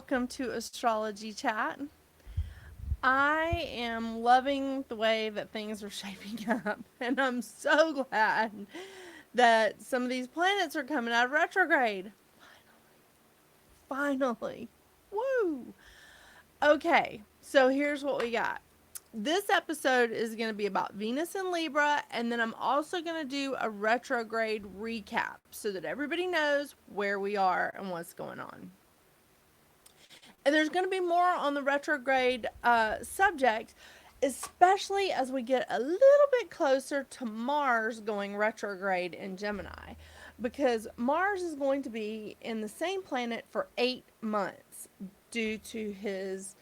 welcome to Astrology Chat. I am loving the way that things are shaping up, and I'm so glad that some of these planets are coming out of retrograde. Finally. Woo! Okay, so here's what we got. This episode is going to be about Venus and Libra, and then I'm also going to do a retrograde recap so that everybody knows where we are and what's going on. And there's going to be more on the retrograde subject, especially as we get a little bit closer to Mars going retrograde in Gemini. Because Mars is going to be in the same planet for 8 months due to his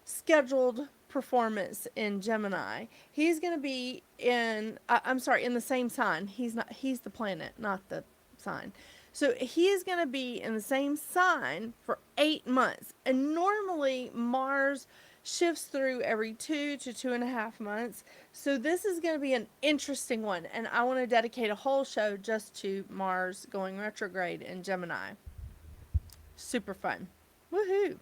scheduled performance in Gemini. He's going to be in the same sign. He's the planet, not the sign. So he is going to be in the same sign for 8 months. And normally Mars shifts through every 2 to 2.5 months. So this is going to be an interesting one. And I want to dedicate a whole show just to Mars going retrograde in Gemini. Super fun. Woohoo.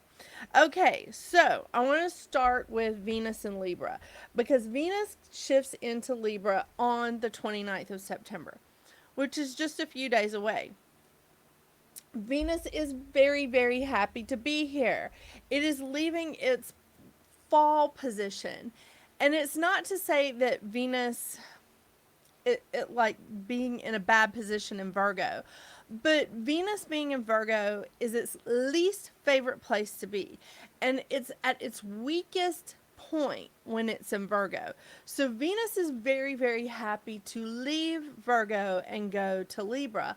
Okay, so I want to start with Venus and Libra because Venus shifts into Libra on the 29th of September, which is just a few days away. Venus is very, very happy to be here. It is leaving its fall position. And it's not to say that Venus, it like being in a bad position in Virgo. But Venus being in Virgo is its least favorite place to be. And it's at its weakest point when it's in Virgo. So Venus is very, very happy to leave Virgo and go to Libra,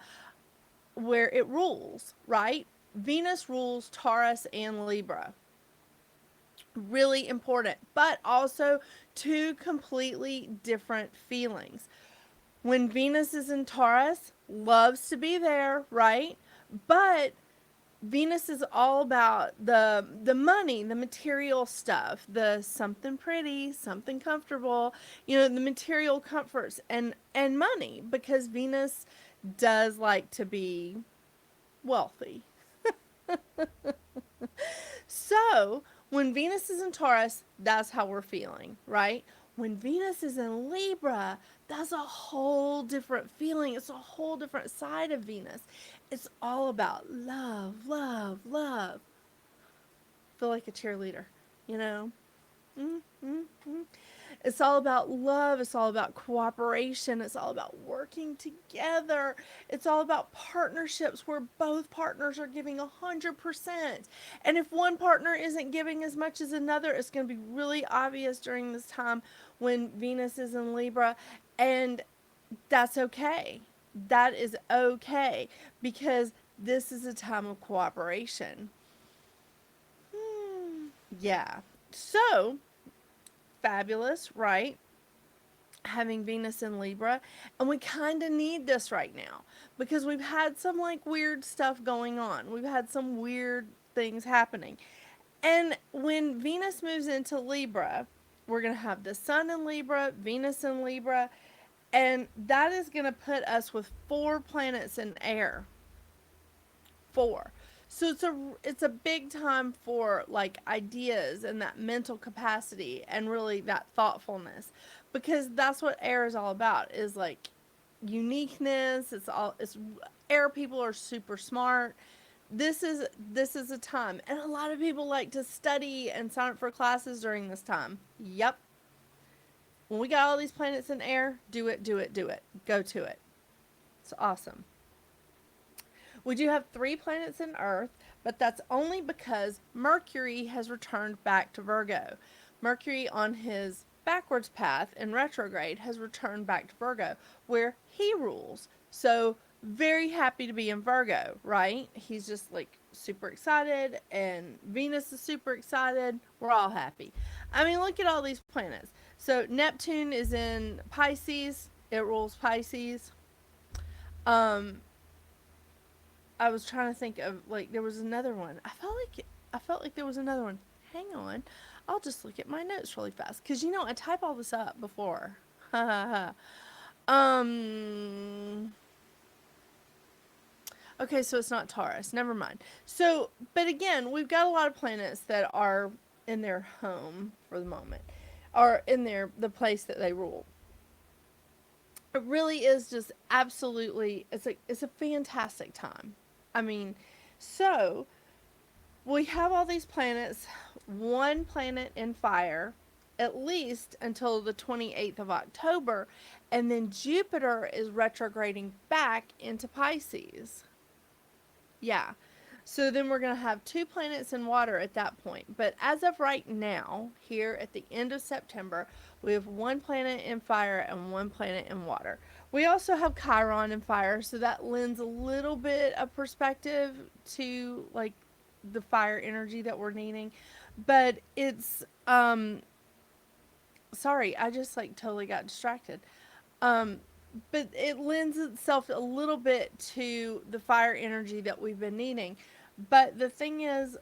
where it rules, right? Venus rules Taurus and Libra. Really important, but also two completely different feelings. When Venus is in Taurus, loves to be there, right? But Venus is all about the money, the material stuff, the something pretty, something comfortable, the material comforts and money, because Venus does like to be wealthy. So, when Venus is in Taurus, that's how we're feeling, right? When Venus is in Libra, that's a whole different feeling. It's a whole different side of Venus. It's all about love, love, love. I feel like a cheerleader, you know? Mm-hmm. It's all about love. It's all about cooperation. It's all about working together. It's all about partnerships where both partners are giving 100%. And if one partner isn't giving as much as another, it's going to be really obvious during this time when Venus is in Libra. And that's okay. That is okay because this is a time of cooperation. Yeah. So, fabulous, right? Having Venus in Libra. And we kind of need this right now because we've had some like weird stuff going on. We've had some weird things happening. And when Venus moves into Libra, we're going to have the Sun in Libra, Venus in Libra, and that is going to put us with 4 planets in air. 4. So it's a big time for like ideas and that mental capacity and really that thoughtfulness, because that's what air is all about, is like uniqueness. It's air people are super smart. This is a time, and a lot of people like to study and sign up for classes during this time. Yep. When we got all these planets in air, do it, do it, do it. Go to it. It's awesome. We do have 3 planets in Earth, but that's only because Mercury has returned back to Virgo. Mercury, on his backwards path in retrograde, has returned back to Virgo, where he rules. So, very happy to be in Virgo, right? He's just like super excited, and Venus is super excited. We're all happy. I mean, look at all these planets. So, Neptune is in Pisces, it rules Pisces. Um, I was trying to think of like there was another one. I felt like there was another one. Hang on. I'll just look at my notes really fast cuz I type all this up before. um Okay, so it's not Taurus. Never mind. So, but again, we've got a lot of planets that are in their home for the moment, or in the place that they rule. It really is just absolutely, it's a fantastic time. I mean, so we have all these planets, one planet in fire, at least until the 28th of October, and then Jupiter is retrograding back into Pisces. Yeah. So then we're going to have two planets in water at that point. But as of right now, here at the end of September, we have one planet in fire and one planet in water. We also have Chiron in fire, so that lends a little bit of perspective to like the fire energy that we're needing. But it's sorry, I just like totally got distracted. Um but it lends itself a little bit to the fire energy that we've been needing. But the thing is,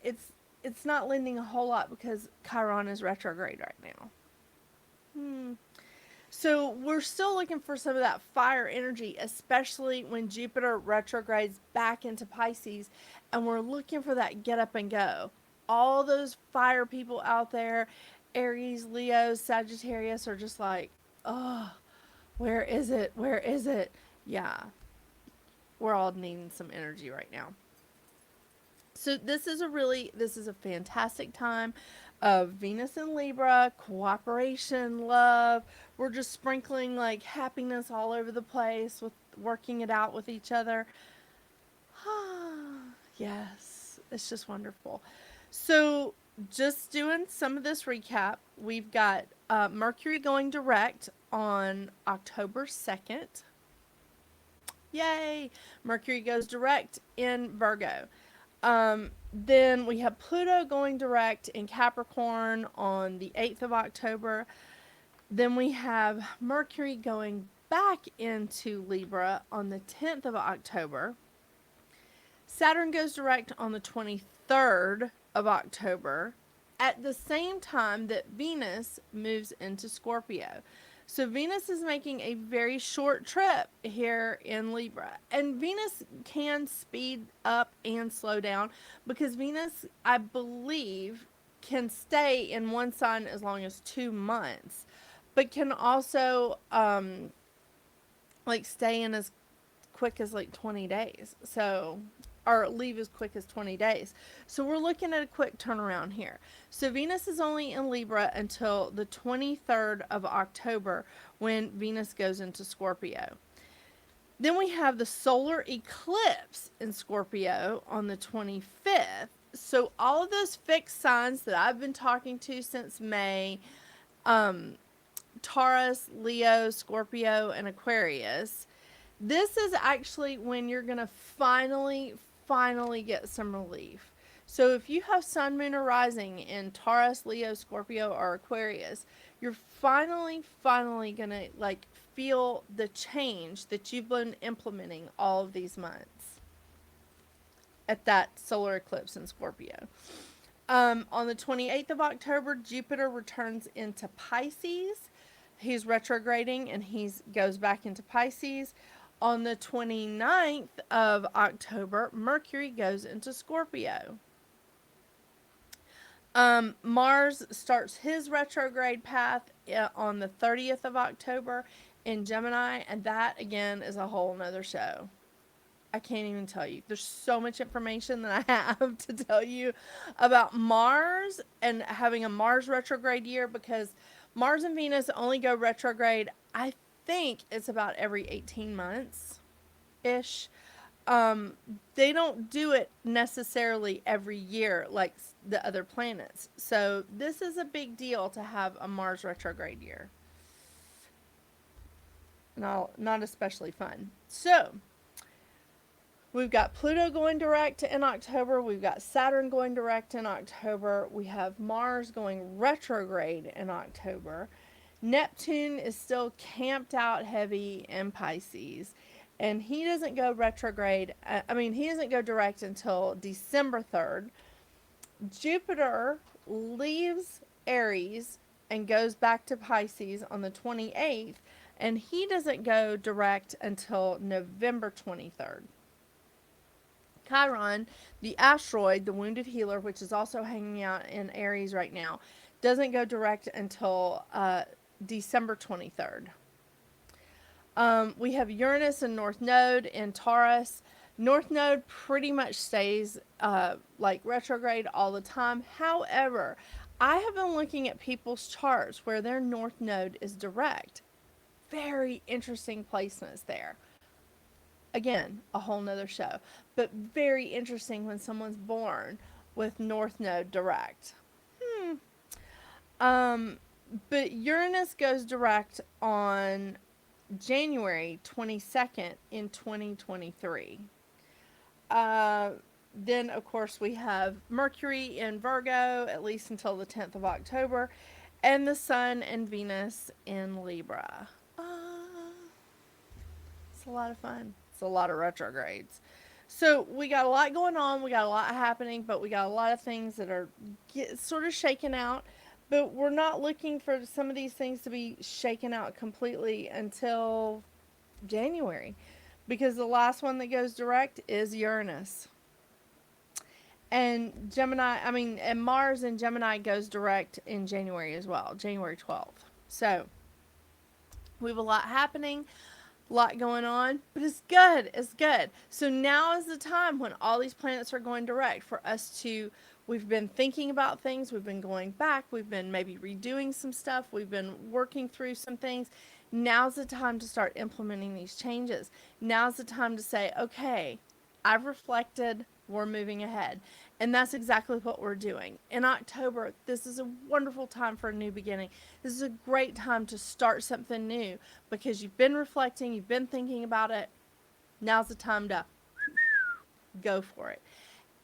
it's it's not lending a whole lot because Chiron is retrograde right now. So we're still looking for some of that fire energy, especially when Jupiter retrogrades back into Pisces, and we're looking for that get up and go. All those fire people out there, Aries, Leo, Sagittarius, are just like, oh, where is it? Where is it? Yeah, we're all needing some energy right now. So this is a fantastic time of Venus and Libra, cooperation, love. We're just sprinkling like happiness all over the place with working it out with each other. Yes, it's just wonderful. So, just doing some of this recap, we've got Mercury going direct on October 2nd. Yay! Mercury goes direct in Virgo. Then we have Pluto going direct in Capricorn on the 8th of October. Then we have Mercury going back into Libra on the 10th of October. Saturn goes direct on the 23rd of October at the same time that Venus moves into Scorpio. So Venus is making a very short trip here in Libra. And Venus can speed up and slow down because Venus, I believe, can stay in one sign as long as 2 months, but can also like stay in as quick as like 20 days. So or leave as quick as 20 days. So we're looking at a quick turnaround here. So Venus is only in Libra until the 23rd of October when Venus goes into Scorpio. Then we have the solar eclipse in Scorpio on the 25th. So all of those fixed signs that I've been talking to since May, Taurus, Leo, Scorpio, and Aquarius, this is actually when you're going to finally get some relief. So if you have sun, moon, or rising in Taurus, Leo, Scorpio, or Aquarius, you're finally going to like feel the change that you've been implementing all of these months at that solar eclipse in Scorpio. On the 28th of October, Jupiter returns into Pisces. He's retrograding and he goes back into Pisces. On the 29th of October, Mercury goes into Scorpio. Mars starts his retrograde path on the 30th of October in Gemini, and that again is a whole nother show. I can't even tell you. There's so much information that I have to tell you about Mars and having a Mars retrograde year because Mars and Venus only go retrograde, I think it's about every 18 months ish. They don't do it necessarily every year like the other planets. So this is a big deal to have a Mars retrograde year. No, not especially fun. So we've got Pluto going direct in October. We've got Saturn going direct in October. We have Mars going retrograde in October. Neptune is still camped out heavy in Pisces. And he doesn't go retrograde. He doesn't go direct until December 3rd. Jupiter leaves Aries and goes back to Pisces on the 28th. and he doesn't go direct until November 23rd. Chiron, the asteroid, the wounded healer, which is also hanging out in Aries right now, doesn't go direct until December 23rd. We have Uranus and North Node in Taurus. North Node pretty much stays like retrograde all the time. However, I have been looking at people's charts where their North Node is direct. Very interesting placements there. Again, a whole nother show. But very interesting when someone's born with North Node direct. But Uranus goes direct on January 22nd in 2023. Then, of course, we have Mercury in Virgo, at least until the 10th of October, and the Sun and Venus in Libra. It's a lot of fun. It's a lot of retrogrades. So we got a lot going on. We got a lot happening, but we got a lot of things that are sort of shaken out. But we're not looking for some of these things to be shaken out completely until January, because the last one that goes direct is Uranus. And and Mars in Gemini goes direct in January as well, January 12th. So we have a lot happening, a lot going on, but it's good. It's good. So now is the time when all these planets are going direct for us to. We've been thinking about things. We've been going back. We've been maybe redoing some stuff. We've been working through some things. Now's the time to start implementing these changes. Now's the time to say, okay, I've reflected. We're moving ahead. And that's exactly what we're doing. In October, this is a wonderful time for a new beginning. This is a great time to start something new because you've been reflecting, you've been thinking about it. Now's the time to go for it.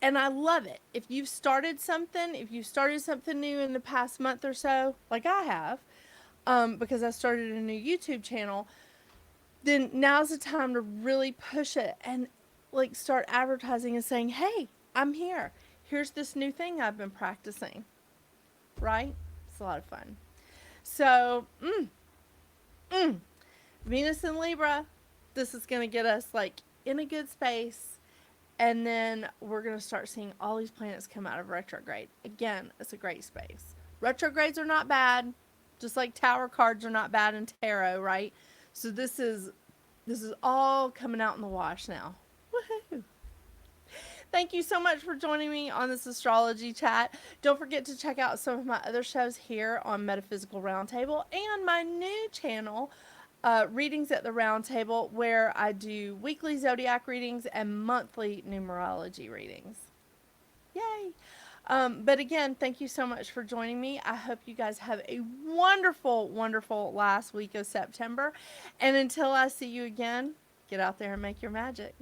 And I love it. If you've started something new in the past month or so, like I have, because I started a new YouTube channel, then now's the time to really push it and like start advertising and saying, hey, I'm here. Here's this new thing I've been practicing. Right? It's a lot of fun. So, Venus in Libra, this is going to get us like in a good space. And then we're going to start seeing all these planets come out of retrograde. Again, it's a great space. Retrogrades are not bad, just like tower cards are not bad in tarot, right? So this is all coming out in the wash now. Woohoo! Thank you so much for joining me on this astrology chat. Don't forget to check out some of my other shows here on Metaphysical Round Table and my new channel, Readings at the Round Table, where I do weekly zodiac readings and monthly numerology readings. Yay! But again, thank you so much for joining me. I hope you guys have a wonderful, wonderful last week of September. And until I see you again, get out there and make your magic.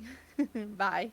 Bye.